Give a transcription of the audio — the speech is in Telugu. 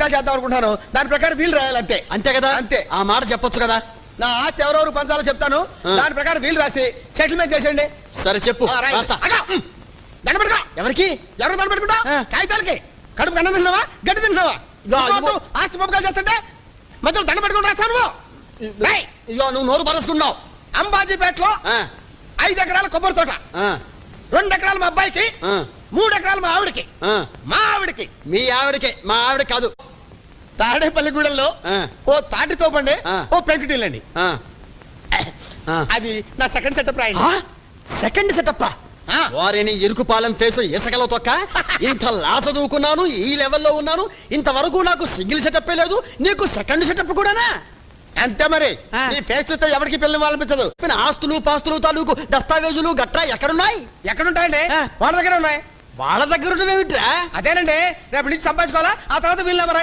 చేద్దాం అనుకుంటాను. దాని ప్రకారం వీలు రాయాలి అంతే. అంతే కదా? అంతే. ఆ మాట చెప్పొచ్చు కదా. నా ఆస్తి ఎవరెవరు పంచాలో చెప్తాను. దాని ప్రకారం వీలు రాసి సెటిల్మెంట్ చేసేయండి. సరే చెప్పు. దండ పెట్టుకో. ఎవరికి? ఎవరు దండ పెట్టుకుంటా? కాగితాలకి. కడుపు అన్నం తింటున్నావా, గడ్డి తింటున్నావా? ఆస్తి పంపకాలు చేస్తుంటే మధ్యలో దండ పెట్టుకుని రాస్తాను. ఇగో నువ్వు నోరు పరుస్తున్నావు. అంబాజీపేటలో 5 ఎకరాల కొబ్బరి తోట, 2 ఎకరాలు మా అబ్బాయికి, 3 ఎకరాలు మా ఆవిడకి. మా ఆవిడకి. మీ ఆవిడకి? మా ఆవిడ కాదు. తాడేపల్లిగూడెంలో ఓ తాటి తోపండి, ఓ పెంకుటిల్లండి. అది నా సెకండ్ సెటప్ రాయండి. Second setup? వారిని ఇరుకుపాలెం ఫేసు ఇసకలో తొక్క. ఇంత లా చదువుకున్నాను, ఈ లెవెల్లో ఉన్నాను, ఇంతవరకు నాకు సింగిల్ సెటప్ లేదు, నీకు సెకండ్ సెటప్ కూడానా? అంతే మరి. నీ ఫేస్ తో ఎవరికి పిల్లలు వాళ్ళనిపించదు. ఆస్తులు పాస్తులు తాలూకు దస్తావేజులు గట్రా ఎక్కడున్నాయి? ఎక్కడుంటాయండి? వాళ్ళ దగ్గర ఉన్నాయి. వాళ్ళ దగ్గర ఉన్నవేమిట్రా? అదేనండి, రేపు నుంచి సంపాదించుకోవాలా, ఆ తర్వాత వీళ్ళు